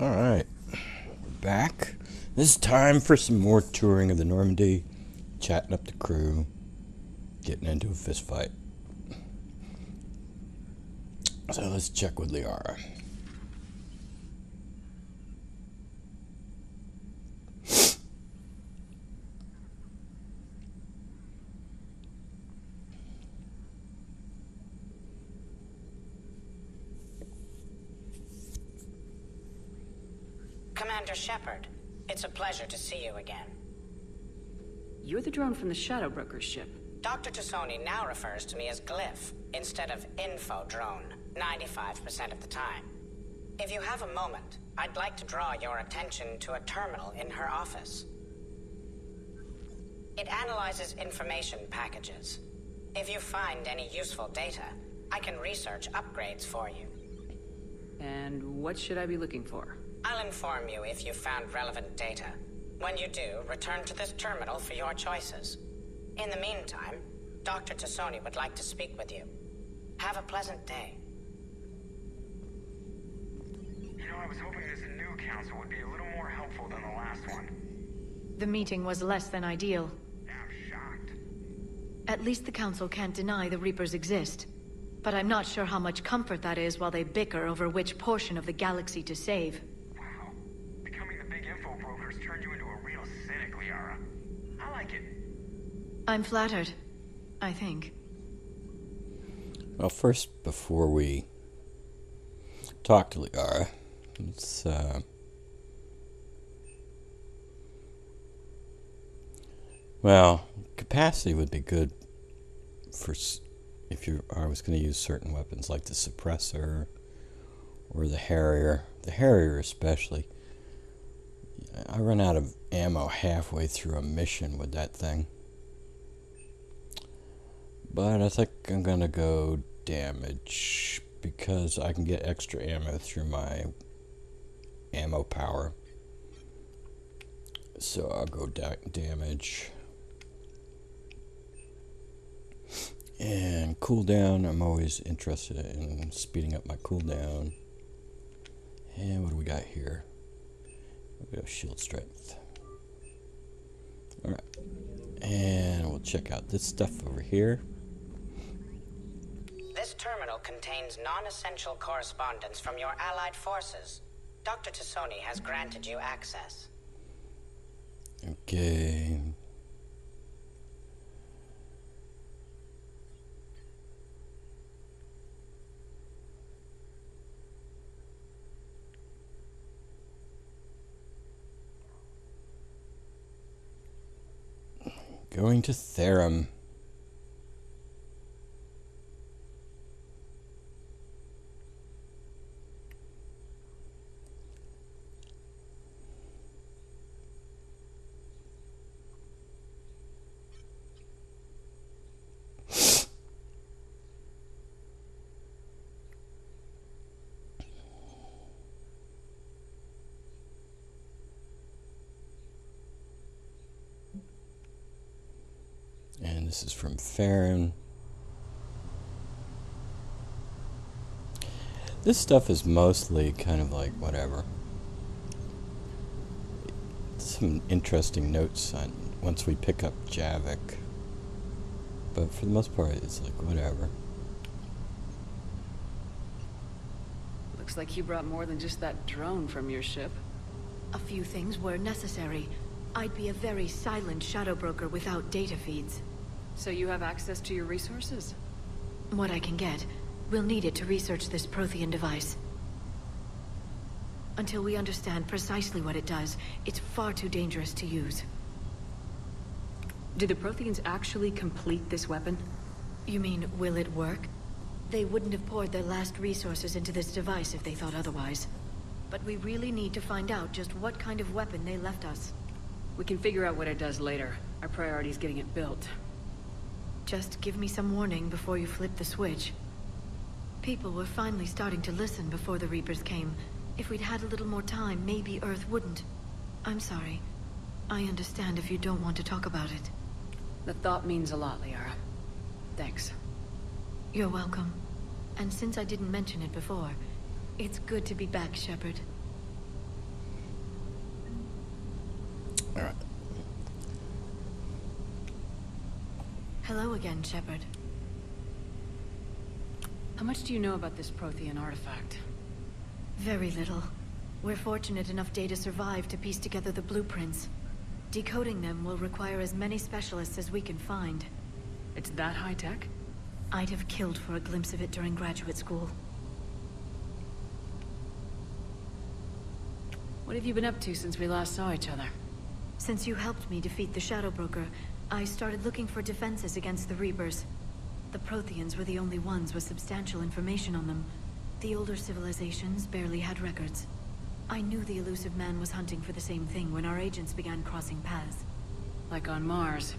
Alright, we're back. This is time for some more touring of the Normandy, chatting up the crew, getting into a fist fight. So let's check with Liara. Commander Shepard, it's a pleasure to see you again. You're the drone from the Shadow Broker's ship. Dr. Tassoni now refers to me as Glyph, instead of Info Drone, 95% of the time. If you have a moment, I'd like to draw your attention to a terminal in her office. It analyzes information packages. If you find any useful data, I can research upgrades for you. And what should I be looking for? I'll inform you if you found relevant data. When you do, return to this terminal for your choices. In the meantime, Dr. Tassoni would like to speak with you. Have a pleasant day. You know, I was hoping this new council would be a little more helpful than the last one. The meeting was less than ideal. I'm shocked. At least the council can't deny the Reapers exist. But I'm not sure how much comfort that is while they bicker over which portion of the galaxy to save. Wow. Becoming the big info brokers turned you into a real cynic, Liara. I like it. I'm flattered, I think. Well, first, before we talk to Liara, let's, well, capacity would be good for if I was going to use certain weapons like the suppressor or the Harrier. The Harrier especially. I run out of ammo halfway through a mission with that thing. But I think I'm going to go damage because I can get extra ammo through my ammo power. So I'll go damage. And cooldown, I'm always interested in speeding up my cooldown. And what do we got here? We have shield strength. Alright. And we'll check out this stuff over here. This terminal contains non-essential correspondence from your allied forces. Dr. Tassoni has granted you access. Okay. Going to Therum. And this is from Farron. This stuff is mostly kind of like whatever. Some interesting notes on once we pick up Javik. But for the most part, it's like whatever. Looks like you brought more than just that drone from your ship. A few things were necessary. I'd be a very silent shadow broker without data feeds. So you have access to your resources? What I can get. We'll need it to research this Prothean device. Until we understand precisely what it does, it's far too dangerous to use. Do the Protheans actually complete this weapon? You mean, will it work? They wouldn't have poured their last resources into this device if they thought otherwise. But we really need to find out just what kind of weapon they left us. We can figure out what it does later. Our priority is getting it built. Just give me some warning before you flip the switch. People were finally starting to listen before the Reapers came. If we'd had a little more time, maybe Earth wouldn't. I'm sorry. I understand if you don't want to talk about it. The thought means a lot, Liara. Thanks. You're welcome. And since I didn't mention it before, it's good to be back, Shepard. Alright. Hello again, Shepard. How much do you know about this Prothean artifact? Very little. We're fortunate enough Data survived to piece together the blueprints. Decoding them will require as many specialists as we can find. It's that high-tech? I'd have killed for a glimpse of it during graduate school. What have you been up to since we last saw each other? Since you helped me defeat the Shadow Broker, I started looking for defenses against the Reapers. The Protheans were the only ones with substantial information on them. The older civilizations barely had records. I knew the elusive man was hunting for the same thing when our agents began crossing paths. Like on Mars.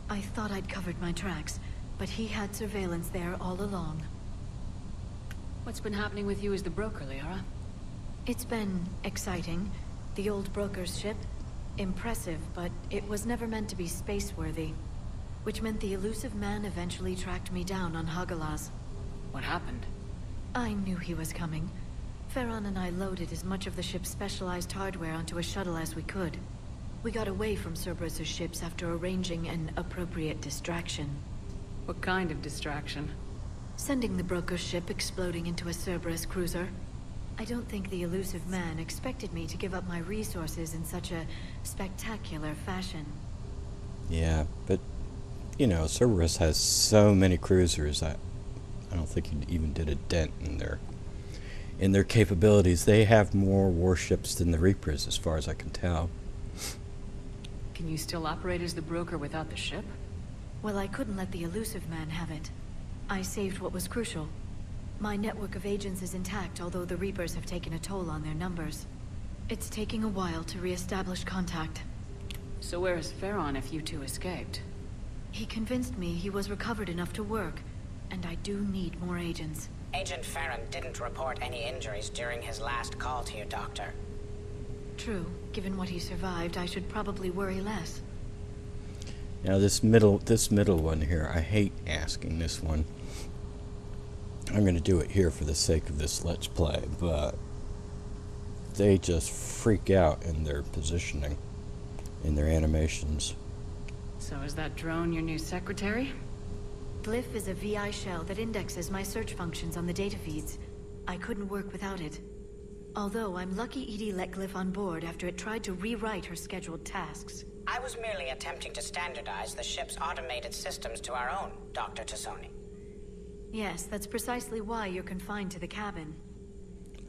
I thought I'd covered my tracks, but he had surveillance there all along. What's been happening with you as the broker, Liara? It's been exciting. The old broker's ship, impressive, but it was never meant to be space-worthy. Which meant the elusive man eventually tracked me down on Hagalaz. What happened? I knew he was coming. Farron and I loaded as much of the ship's specialized hardware onto a shuttle as we could. We got away from Cerberus' ships after arranging an appropriate distraction. What kind of distraction? Sending the broker's ship exploding into a Cerberus cruiser. I don't think the elusive man expected me to give up my resources in such a spectacular fashion. Yeah, but, you know, Cerberus has so many cruisers that I don't think he even did a dent in their capabilities. They have more warships than the Reapers, as far as I can tell. Can you still operate as the broker without the ship? Well, I couldn't let the elusive man have it. I saved what was crucial. My network of agents is intact, although the Reapers have taken a toll on their numbers. It's taking a while to re-establish contact. So where is Farron if you two escaped? He convinced me he was recovered enough to work, and I do need more agents. Agent Farron didn't report any injuries during his last call to you, Doctor. True. Given what he survived, I should probably worry less. Now this middle one here, I hate asking this one. I'm going to do it here for the sake of this Let's Play, but they just freak out in their positioning, in their animations. So is that drone your new secretary? Glyph is a VI shell that indexes my search functions on the data feeds. I couldn't work without it. Although I'm lucky EDI let Glyph on board after it tried to rewrite her scheduled tasks. I was merely attempting to standardize the ship's automated systems to our own, Dr. Tassoni. Yes, that's precisely why you're confined to the cabin.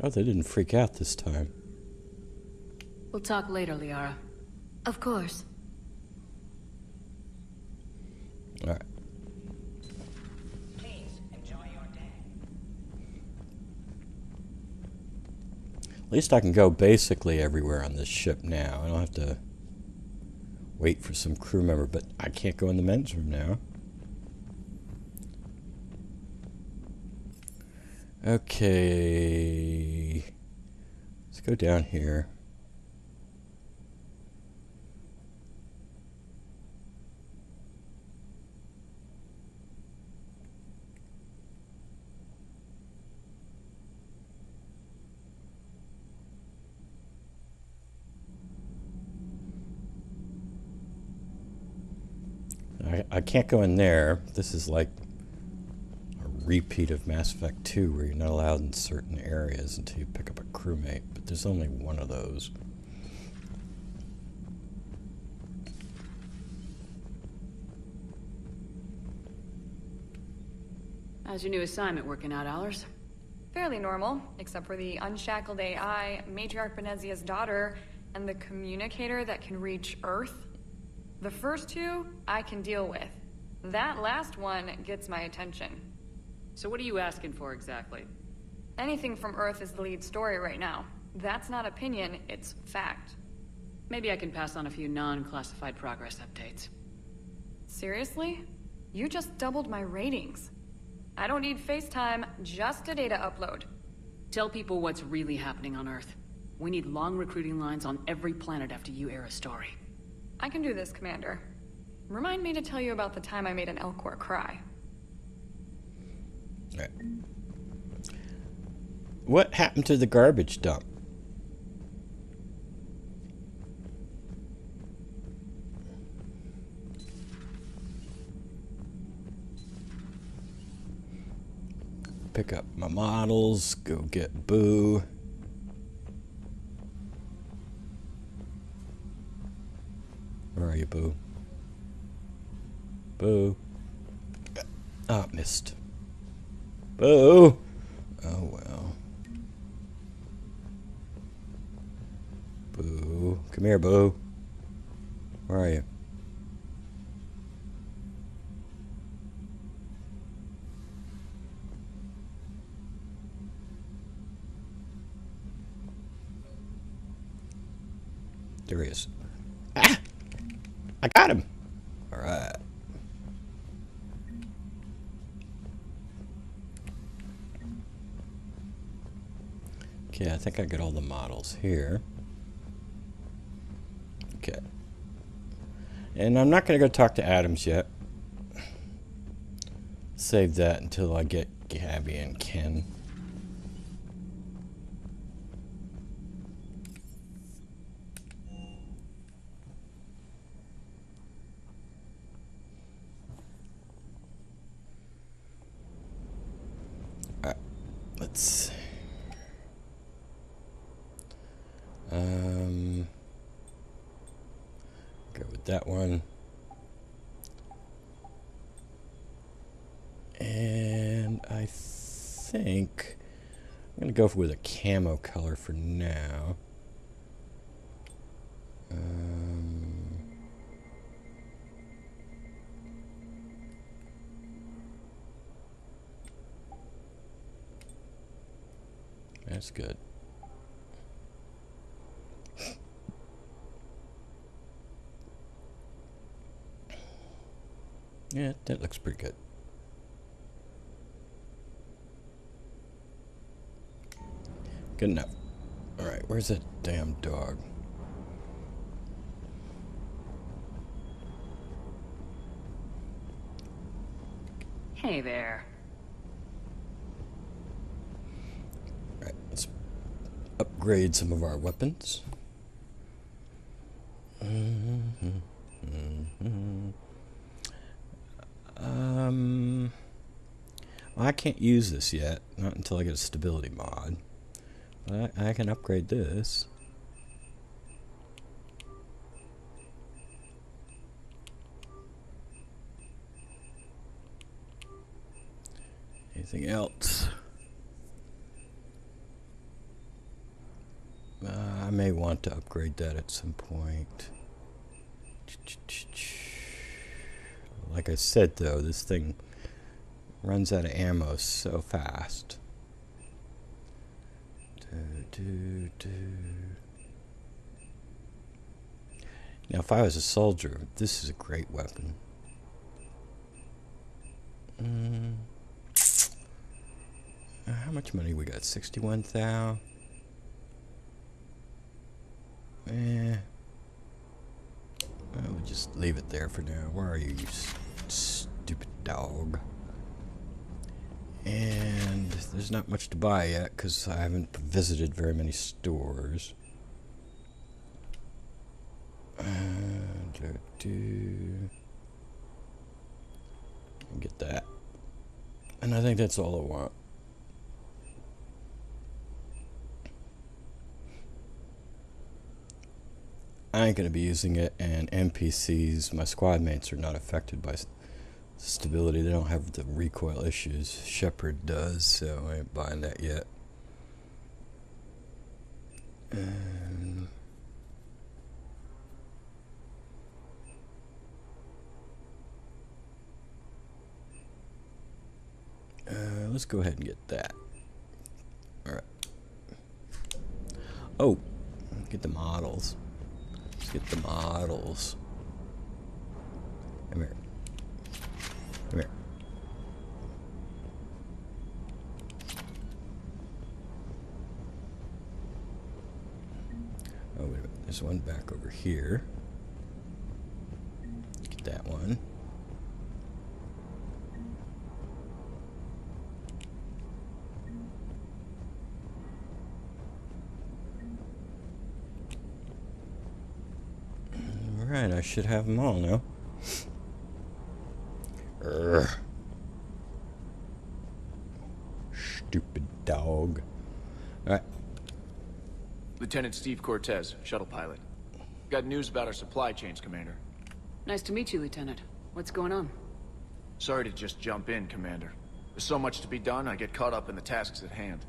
Oh, they didn't freak out this time. We'll talk later, Liara. Of course. Alright. Please, enjoy your day. At least I can go basically everywhere on this ship now. I don't have to wait for some crew member, but I can't go in the men's room now. Okay. Let's go down here. I can't go in there. This is like a repeat of Mass Effect 2 where you're not allowed in certain areas until you pick up a crewmate, but there's only one of those. How's your new assignment working out, Allers? Fairly normal, except for the unshackled AI, Matriarch Benezia's daughter, and the communicator that can reach Earth. The first two, I can deal with. That last one gets my attention. So what are you asking for exactly? Anything from Earth is the lead story right now. That's not opinion, it's fact. Maybe I can pass on a few non-classified progress updates. Seriously? You just doubled my ratings. I don't need FaceTime, just a data upload. Tell people what's really happening on Earth. We need long recruiting lines on every planet after you air a story. I can do this, Commander. Remind me to tell you about the time I made an Elcor cry. Right. What happened to the garbage dump? pick up my models, go get Boo. Where are you, Boo? Boo. Ah, missed. Boo! Oh, well. Boo. Come here, Boo. Where are you? There he is. Ah! I got him! Alright. Okay, I think I got all the models here. Okay. And I'm not going to go talk to Adams yet. Save that until I get Gabby and Ken. Alright, let's see. Go with that one. And I think I'm going to go with a camo color for now. That's good. Yeah, that looks pretty good. Good enough. Alright, where's that damn dog? Hey there. Alright, let's upgrade some of our weapons. Well, I can't use this yet, not until I get a stability mod. But I can upgrade this. Anything else? I may want to upgrade that at some point. Like I said, though, this thing runs out of ammo so fast. Now, if I was a soldier, this is a great weapon. How much money we got? 61,000. We'll just leave it there for now. Where are you, you stupid dog? And there's not much to buy yet because I haven't visited very many stores. Get that. And I think that's all I want. I ain't gonna be using it, and NPCs, my squad mates, are not affected by stability. They don't have the recoil issues Shepard does, so I ain't buying that yet. Let's go ahead and get that. Alright. Oh, get the models. Let's get the models. Come here. Come here. Oh, wait a minute. There's one back over here. Get that one. Alright, I should have them all now. rogue. Alright. Lieutenant Steve Cortez, shuttle pilot. Got news about our supply chains, Commander. Nice to meet you, Lieutenant. What's going on? Sorry to just jump in, Commander. There's so much to be done, I get caught up in the tasks at hand.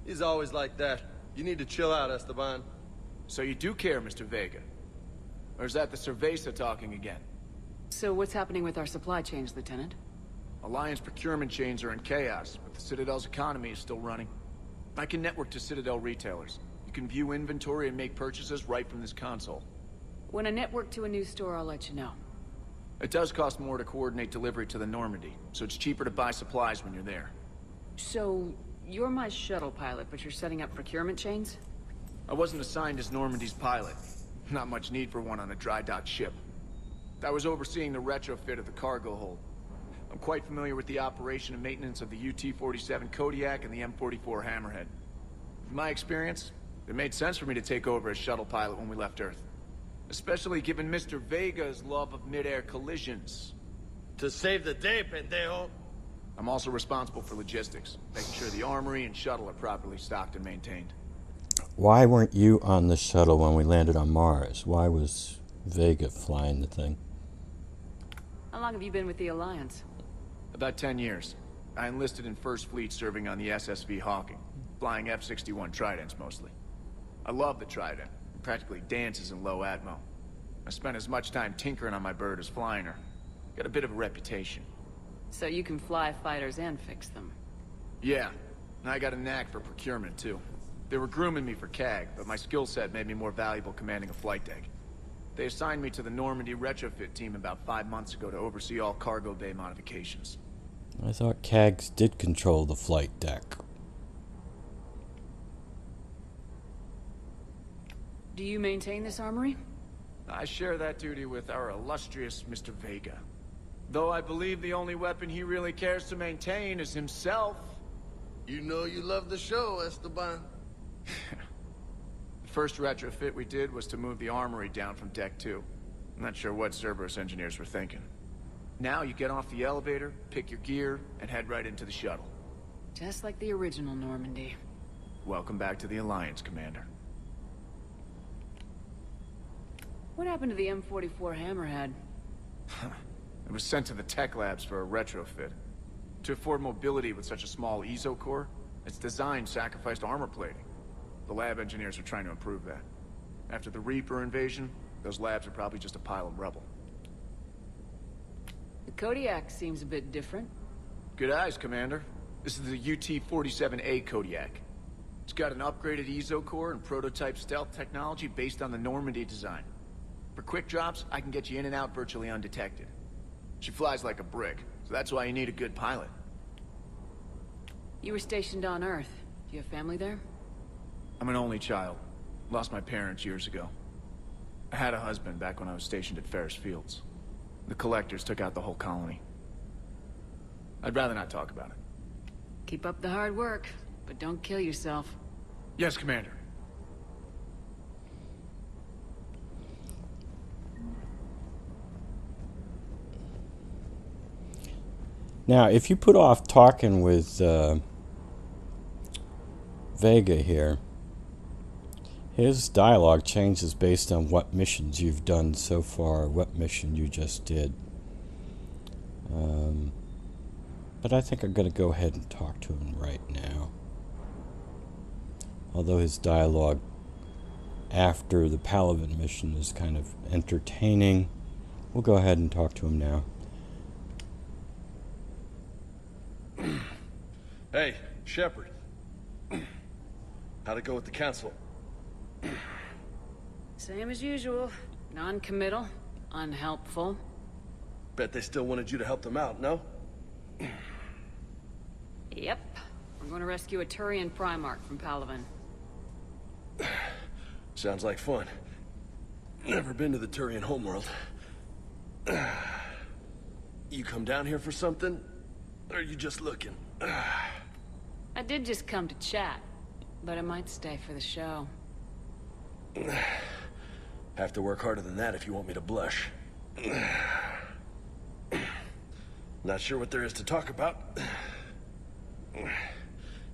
He's always like that. You need to chill out, Esteban. So you do care, Mr. Vega? Or is that the Cerveza talking again? So what's happening with our supply chains, Lieutenant? Alliance procurement chains are in chaos, but the Citadel's economy is still running. I can network to Citadel retailers. You can view inventory and make purchases right from this console. When I network to a new store, I'll let you know. It does cost more to coordinate delivery to the Normandy, so it's cheaper to buy supplies when you're there. So, you're my shuttle pilot, but you're setting up procurement chains? I wasn't assigned as Normandy's pilot. Not much need for one on a dry dock ship. I was overseeing the retrofit of the cargo hold. I'm quite familiar with the operation and maintenance of the UT-47 Kodiak and the M44 Hammerhead. From my experience, it made sense for me to take over as shuttle pilot when we left Earth. Especially given Mr. Vega's love of mid-air collisions. To save the day, pendejo. I'm also responsible for logistics, making sure the armory and shuttle are properly stocked and maintained. Why weren't you on the shuttle when we landed on Mars? Why was Vega flying the thing? How long have you been with the Alliance? About 10 years. I enlisted in First Fleet serving on the SSV Hawking, flying F-61 Tridents mostly. I love the Trident. It practically dances in low atmo. I spent as much time tinkering on my bird as flying her. Got a bit of a reputation. So you can fly fighters and fix them. Yeah, and I got a knack for procurement too. They were grooming me for CAG, but my skill set made me more valuable commanding a flight deck. They assigned me to the Normandy retrofit team about 5 months ago to oversee all cargo bay modifications. I thought CAGs did control the flight deck. Do you maintain this armory? I share that duty with our illustrious Mr. Vega. Though I believe the only weapon he really cares to maintain is himself. You know you love the show, Esteban. The first retrofit we did was to move the armory down from Deck 2. I'm not sure what Cerberus engineers were thinking. Now you get off the elevator, pick your gear, and head right into the shuttle. Just like the original Normandy. Welcome back to the Alliance, Commander. What happened to the M44 Hammerhead? It was sent to the tech labs for a retrofit. To afford mobility with such a small ESO core, its design sacrificed armor plating. The lab engineers are trying to improve that. After the Reaper invasion, those labs are probably just a pile of rubble. The Kodiak seems a bit different. Good eyes, Commander. This is the UT-47A Kodiak. It's got an upgraded ESO core and prototype stealth technology based on the Normandy design. For quick drops, I can get you in and out virtually undetected. She flies like a brick, so that's why you need a good pilot. You were stationed on Earth. Do you have family there? I'm an only child. Lost my parents years ago. I had a husband back when I was stationed at Ferris Fields. The collectors took out the whole colony. I'd rather not talk about it. Keep up the hard work, but don't kill yourself. Yes, Commander. Now, if you put off talking with Vega here, his dialogue changes based on what missions you've done so far, what mission you just did. But I think I'm going to go ahead and talk to him right now. Although his dialogue after the Palaven mission is kind of entertaining, we'll go ahead and talk to him now. Hey, Shepard. How'd it go with the council? Same as usual. Non-committal. Unhelpful. Bet they still wanted you to help them out, no? Yep. We're going to rescue a Turian Primarch from Palaven. Sounds like fun. Never been to the Turian homeworld. You come down here for something? Or are you just looking? I did just come to chat, but I might stay for the show. Have to work harder than that if you want me to blush. Not sure what there is to talk about.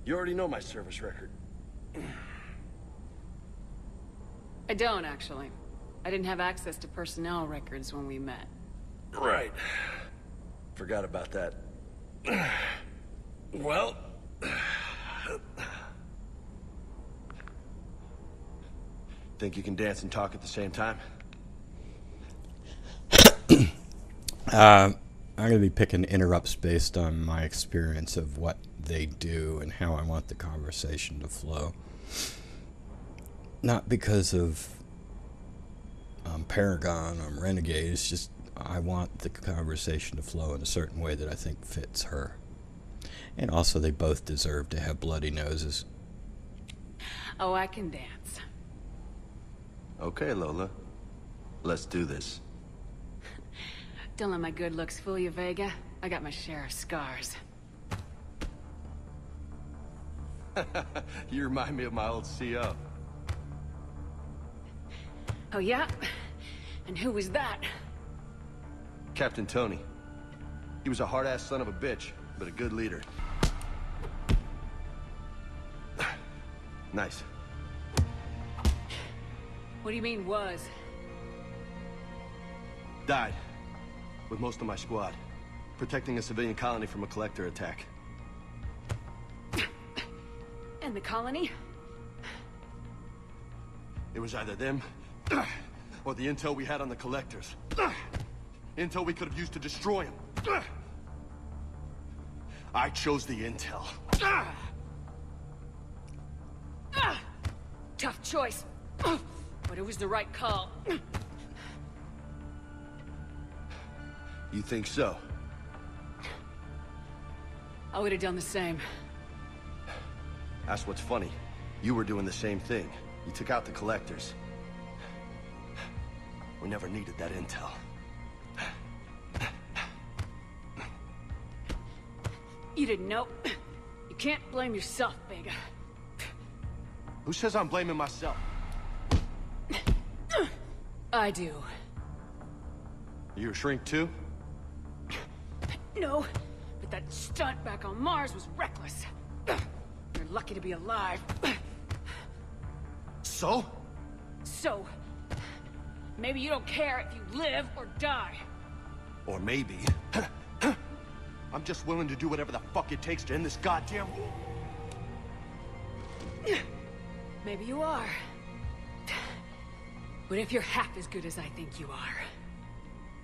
You already know my service record. I don't, actually. I didn't have access to personnel records when we met. Right. Forgot about that. Well... Think you can dance and talk at the same time? I'm going to be picking interrupts based on my experience of what they do and how I want the conversation to flow. Not because of Paragon or Renegade, it's just I want the conversation to flow in a certain way that I think fits her. And also they both deserve to have bloody noses. Oh, I can dance. Okay, Lola. Let's do this. Don't let my good looks fool you, Vega. I got my share of scars. You remind me of my old CO. Oh, yeah? And who was that? Captain Tony. He was a hard-ass son of a bitch, but a good leader. Nice. What do you mean, was? Died. With most of my squad. Protecting a civilian colony from a collector attack. And the colony? It was either them, or the intel we had on the collectors. Intel we could have used to destroy them. I chose the intel. Tough choice. But it was the right call. You think so? I would have done the same. That's what's funny. You were doing the same thing. You took out the collectors. We never needed that intel. You didn't know. You can't blame yourself, Vega. Who says I'm blaming myself? I do. You a shrink too? No, but that stunt back on Mars was reckless. You're lucky to be alive. So? So, maybe you don't care if you live or die. Or maybe... I'm just willing to do whatever the fuck it takes to end this goddamn... Maybe you are. But if you're half as good as I think you are,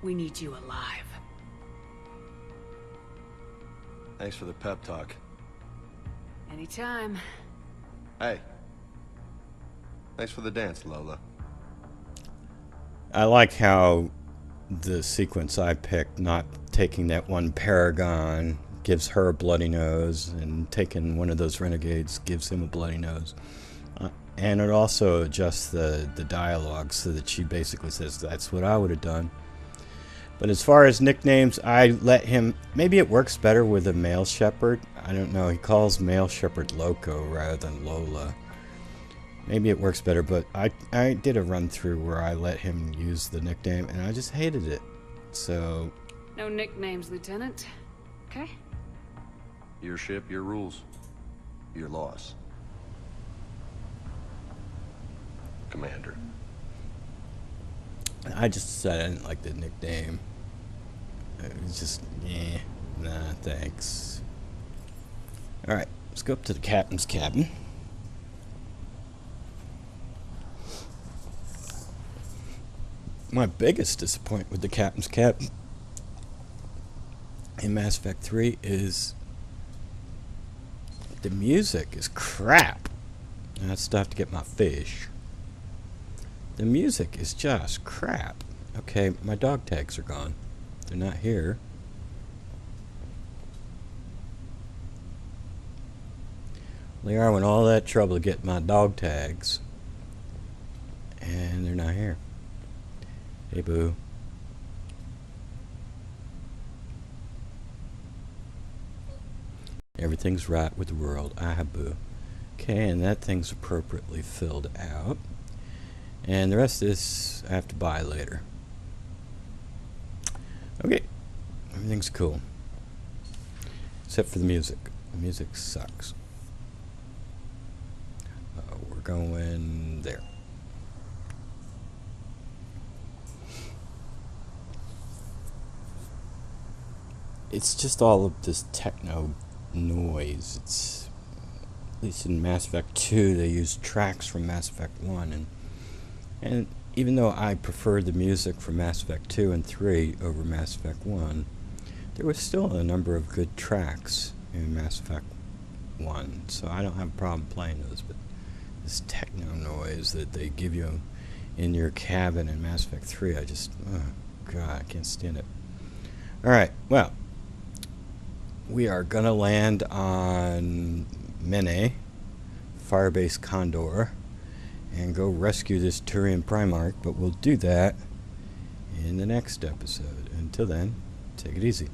we need you alive. Thanks for the pep talk. Anytime. Hey. Thanks for the dance, Lola. I like how the sequence I picked, not taking that one Paragon, gives her a bloody nose, and taking one of those renegades gives him a bloody nose. And it also adjusts the dialogue so that she basically says, that's what I would have done. But as far as nicknames, I let him... Maybe it works better with a male shepherd. I don't know. He calls male shepherd Loco rather than Lola. Maybe it works better, but I did a run-through where I let him use the nickname, and I just hated it. So... No nicknames, Lieutenant. Okay? Your ship, your rules. Your laws. Commander. I just said I didn't like the nickname. It was just, nah, thanks. Alright, let's go up to the captain's cabin. My biggest disappointment with the captain's cabin in Mass Effect 3 is the music is crap. I still have to get my fish. The music is just crap. Okay, my dog tags are gone. They're not here. They are when all that trouble to get my dog tags. And they're not here. Hey, boo. Everything's right with the world. Ah, boo. Okay, and that thing's appropriately filled out. And the rest of this I have to buy later. Okay, everything's cool. Except for the music. The music sucks. going there. It's just all of this techno noise. It's, at least in Mass Effect 2, they used tracks from Mass Effect 1, and even though I preferred the music from Mass Effect 2 and 3 over Mass Effect 1, there was still a number of good tracks in Mass Effect 1, so I don't have a problem playing those, but this techno noise that they give you in your cabin in Mass Effect 3, I just, oh god, I can't stand it. Alright, well, we are gonna land on Mene, Firebase Condor, and go rescue this Turian Primarch, but we'll do that in the next episode. Until then, take it easy.